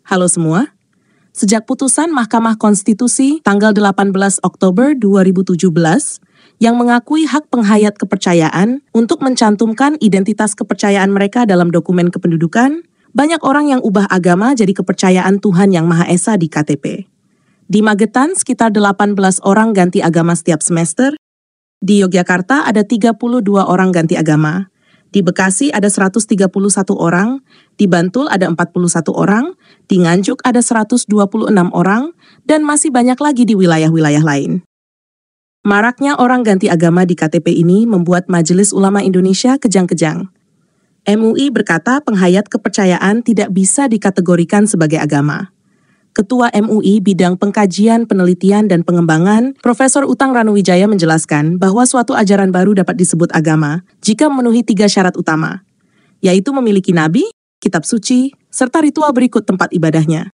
Halo semua. Sejak putusan Mahkamah Konstitusi tanggal 18 Oktober 2017 yang mengakui hak penghayat kepercayaan untuk mencantumkan identitas kepercayaan mereka dalam dokumen kependudukan, banyak orang yang ubah agama jadi kepercayaan Tuhan Yang Maha Esa di KTP. Di Magetan, sekitar 18 orang ganti agama setiap semester. Di Yogyakarta ada 32 orang ganti agama. Di Bekasi ada 131 orang, di Bantul ada 41 orang, di Nganjuk ada 126 orang, dan masih banyak lagi di wilayah-wilayah lain. Maraknya orang ganti agama di KTP ini membuat Majelis Ulama Indonesia kejang-kejang. MUI berkata penghayat kepercayaan tidak bisa dikategorikan sebagai agama. Ketua MUI Bidang Pengkajian, Penelitian, dan Pengembangan, Profesor Utang Ranuwijaya menjelaskan bahwa suatu ajaran baru dapat disebut agama jika memenuhi 3 syarat utama, yaitu memiliki nabi, kitab suci, serta ritual berikut tempat ibadahnya.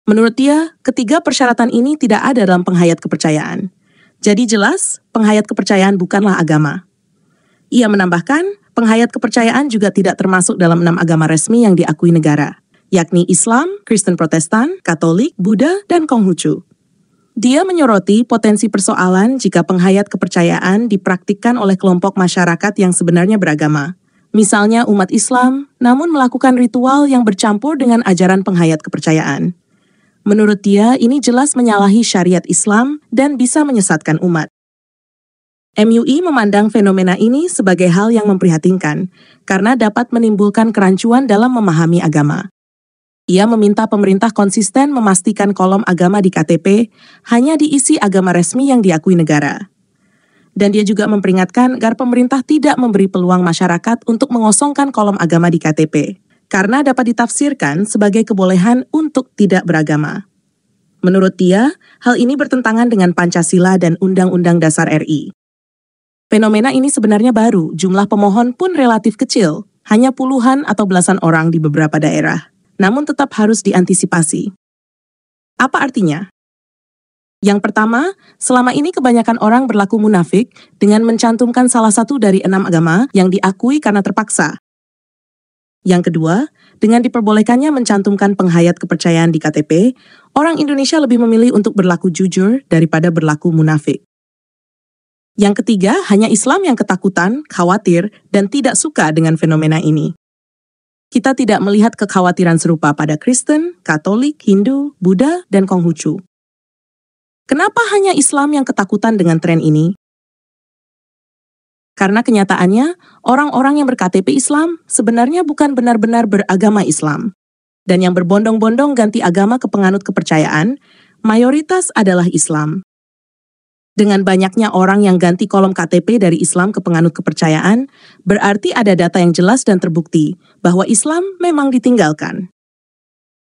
Menurut dia, ketiga persyaratan ini tidak ada dalam penghayat kepercayaan. Jadi jelas, penghayat kepercayaan bukanlah agama. Ia menambahkan, penghayat kepercayaan juga tidak termasuk dalam 6 agama resmi yang diakui negara, yakni Islam, Kristen Protestan, Katolik, Buddha, dan Konghucu. Dia menyoroti potensi persoalan jika penghayat kepercayaan dipraktikkan oleh kelompok masyarakat yang sebenarnya beragama. Misalnya umat Islam, namun melakukan ritual yang bercampur dengan ajaran penghayat kepercayaan. Menurut dia, ini jelas menyalahi syariat Islam dan bisa menyesatkan umat. MUI memandang fenomena ini sebagai hal yang memprihatinkan, karena dapat menimbulkan kerancuan dalam memahami agama. Ia meminta pemerintah konsisten memastikan kolom agama di KTP hanya diisi agama resmi yang diakui negara. Dan dia juga memperingatkan agar pemerintah tidak memberi peluang masyarakat untuk mengosongkan kolom agama di KTP, karena dapat ditafsirkan sebagai kebolehan untuk tidak beragama. Menurut dia, hal ini bertentangan dengan Pancasila dan Undang-Undang Dasar RI. Fenomena ini sebenarnya baru, jumlah pemohon pun relatif kecil, hanya puluhan atau belasan orang di beberapa daerah. Namun tetap harus diantisipasi. Apa artinya? Yang pertama, selama ini kebanyakan orang berlaku munafik dengan mencantumkan salah satu dari 6 agama yang diakui karena terpaksa. Yang kedua, dengan diperbolehkannya mencantumkan penghayat kepercayaan di KTP, orang Indonesia lebih memilih untuk berlaku jujur daripada berlaku munafik. Yang ketiga, hanya Islam yang ketakutan, khawatir, dan tidak suka dengan fenomena ini. Kita tidak melihat kekhawatiran serupa pada Kristen, Katolik, Hindu, Buddha, dan Konghucu. Kenapa hanya Islam yang ketakutan dengan tren ini? Karena kenyataannya, orang-orang yang berKTP Islam sebenarnya bukan benar-benar beragama Islam. Dan yang berbondong-bondong ganti agama ke penganut kepercayaan, mayoritas adalah Islam. Dengan banyaknya orang yang ganti kolom KTP dari Islam ke penganut kepercayaan, berarti ada data yang jelas dan terbukti bahwa Islam memang ditinggalkan.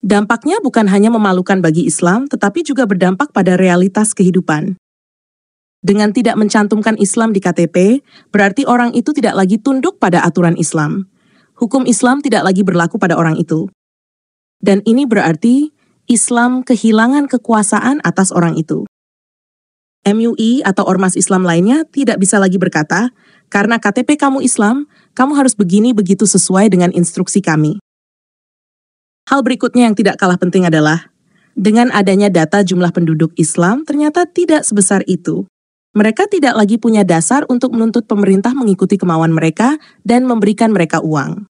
Dampaknya bukan hanya memalukan bagi Islam, tetapi juga berdampak pada realitas kehidupan. Dengan tidak mencantumkan Islam di KTP, berarti orang itu tidak lagi tunduk pada aturan Islam. Hukum Islam tidak lagi berlaku pada orang itu. Dan ini berarti Islam kehilangan kekuasaan atas orang itu. MUI atau ormas Islam lainnya tidak bisa lagi berkata, karena KTP kamu Islam, kamu harus begini begitu sesuai dengan instruksi kami. Hal berikutnya yang tidak kalah penting adalah, dengan adanya data jumlah penduduk Islam ternyata tidak sebesar itu. Mereka tidak lagi punya dasar untuk menuntut pemerintah mengikuti kemauan mereka dan memberikan mereka uang.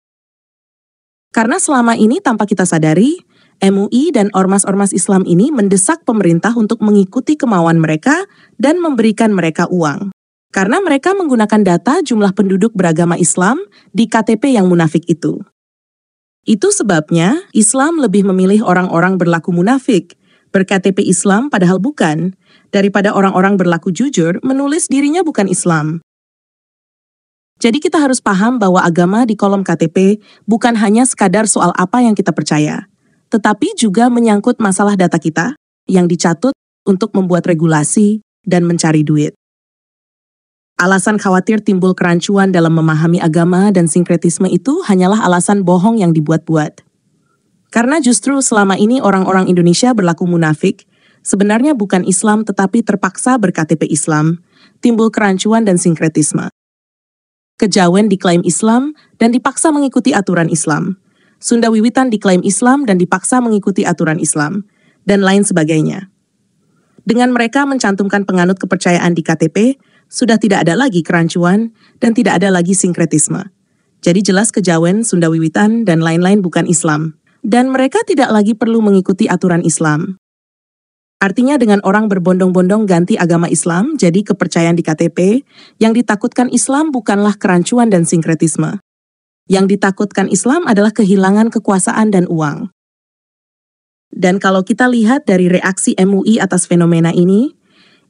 Karena selama ini tanpa kita sadari, MUI dan ormas-ormas Islam ini mendesak pemerintah untuk mengikuti kemauan mereka dan memberikan mereka uang. Karena mereka menggunakan data jumlah penduduk beragama Islam di KTP yang munafik itu. Itu sebabnya Islam lebih memilih orang-orang berlaku munafik, berKTP Islam padahal bukan, daripada orang-orang berlaku jujur menulis dirinya bukan Islam. Jadi kita harus paham bahwa agama di kolom KTP bukan hanya sekadar soal apa yang kita percaya, tetapi juga menyangkut masalah data kita yang dicatut untuk membuat regulasi dan mencari duit. Alasan khawatir timbul kerancuan dalam memahami agama dan sinkretisme itu hanyalah alasan bohong yang dibuat-buat. Karena justru selama ini orang-orang Indonesia berlaku munafik, sebenarnya bukan Islam tetapi terpaksa berKTP Islam, timbul kerancuan dan sinkretisme. Kejawen diklaim Islam dan dipaksa mengikuti aturan Islam. Sunda Wiwitan diklaim Islam dan dipaksa mengikuti aturan Islam, dan lain sebagainya. Dengan mereka mencantumkan penganut kepercayaan di KTP, sudah tidak ada lagi kerancuan dan tidak ada lagi sinkretisme. Jadi jelas kejawen, Sunda Wiwitan, dan lain-lain bukan Islam. Dan mereka tidak lagi perlu mengikuti aturan Islam. Artinya dengan orang berbondong-bondong ganti agama Islam, jadi kepercayaan di KTP, yang ditakutkan Islam bukanlah kerancuan dan sinkretisme. Yang ditakutkan Islam adalah kehilangan kekuasaan dan uang. Dan kalau kita lihat dari reaksi MUI atas fenomena ini,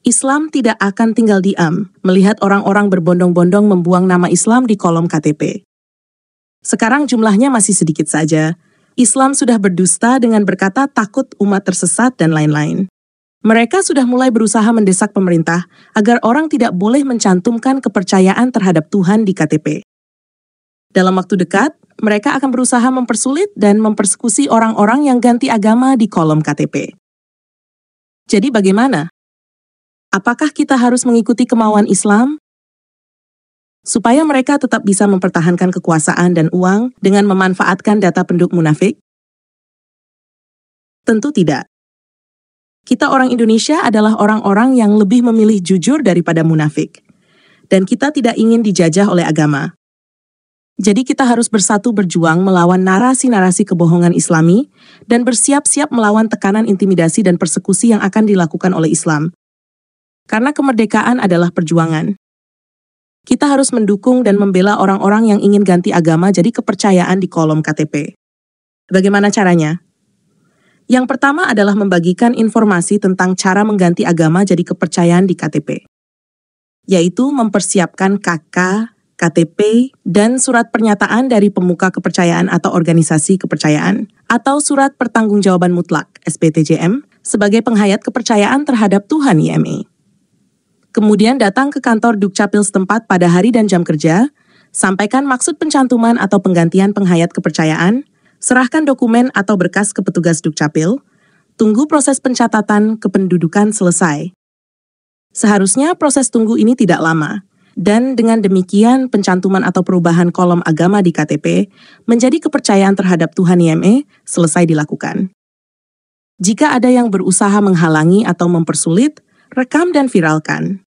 Islam tidak akan tinggal diam melihat orang-orang berbondong-bondong membuang nama Islam di kolom KTP. Sekarang jumlahnya masih sedikit saja. Islam sudah berdusta dengan berkata takut umat tersesat dan lain-lain. Mereka sudah mulai berusaha mendesak pemerintah agar orang tidak boleh mencantumkan kepercayaan terhadap Tuhan di KTP. Dalam waktu dekat, mereka akan berusaha mempersulit dan mempersekusi orang-orang yang ganti agama di kolom KTP. Jadi bagaimana? Apakah kita harus mengikuti kemauan Islam? Supaya mereka tetap bisa mempertahankan kekuasaan dan uang dengan memanfaatkan data penduduk munafik? Tentu tidak. Kita orang Indonesia adalah orang-orang yang lebih memilih jujur daripada munafik. Dan kita tidak ingin dijajah oleh agama. Jadi kita harus bersatu berjuang melawan narasi-narasi kebohongan Islami dan bersiap-siap melawan tekanan intimidasi dan persekusi yang akan dilakukan oleh Islam. Karena kemerdekaan adalah perjuangan. Kita harus mendukung dan membela orang-orang yang ingin ganti agama jadi kepercayaan di kolom KTP. Bagaimana caranya? Yang pertama adalah membagikan informasi tentang cara mengganti agama jadi kepercayaan di KTP. Yaitu mempersiapkan KK, KTP, dan surat pernyataan dari pemuka kepercayaan atau organisasi kepercayaan, atau surat pertanggungjawaban mutlak, SPTJM, sebagai penghayat kepercayaan terhadap Tuhan IME. Kemudian datang ke kantor Dukcapil setempat pada hari dan jam kerja, sampaikan maksud pencantuman atau penggantian penghayat kepercayaan, serahkan dokumen atau berkas ke petugas Dukcapil, tunggu proses pencatatan kependudukan selesai. Seharusnya proses tunggu ini tidak lama, dan dengan demikian pencantuman atau perubahan kolom agama di KTP menjadi kepercayaan terhadap Tuhan IME selesai dilakukan. Jika ada yang berusaha menghalangi atau mempersulit, rekam dan viralkan.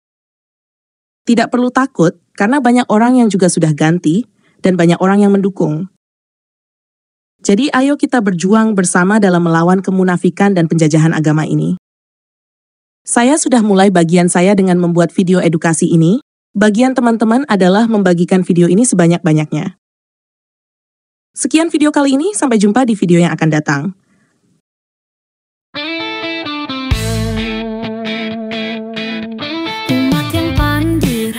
Tidak perlu takut karena banyak orang yang juga sudah ganti dan banyak orang yang mendukung. Jadi ayo kita berjuang bersama dalam melawan kemunafikan dan penjajahan agama ini. Saya sudah mulai bagian saya dengan membuat video edukasi ini. Bagian teman-teman adalah membagikan video ini sebanyak-banyaknya. Sekian video kali ini, sampai jumpa di video yang akan datang. Umat yang pandir,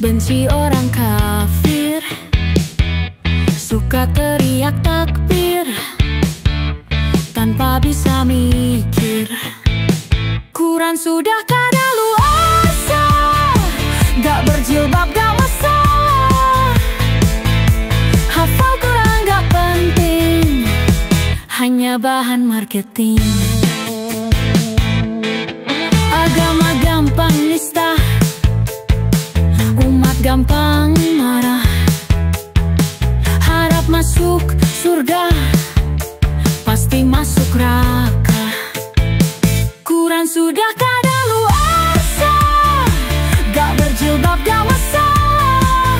benci orang kafir, suka teriak takbir tanpa bisa mikir. Quran sudah kadaluarsa, gak berjilbab gak masalah. Hafal Quran gak penting, hanya bahan marketing. Agama gampang nista, umat gampang marah. Harap masuk surga, pasti masuk neraka. Quran sudah kadaluarsa, gak berjilbab gak masalah.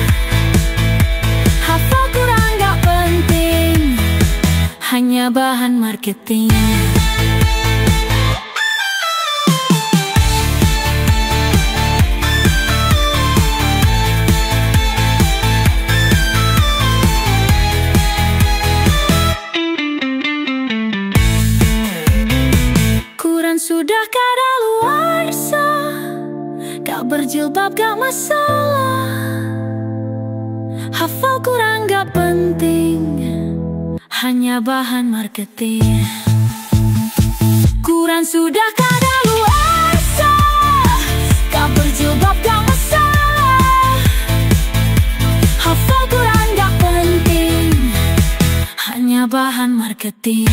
Hafal Quran gak penting, hanya bahan marketing. Sudah kadaluarsa, gak berjilbab gak masalah. Hafal Quran gak penting, hanya bahan marketing. Quran sudah kadaluarsa, gak berjilbab gak masalah. Hafal Quran gak penting, hanya bahan marketing.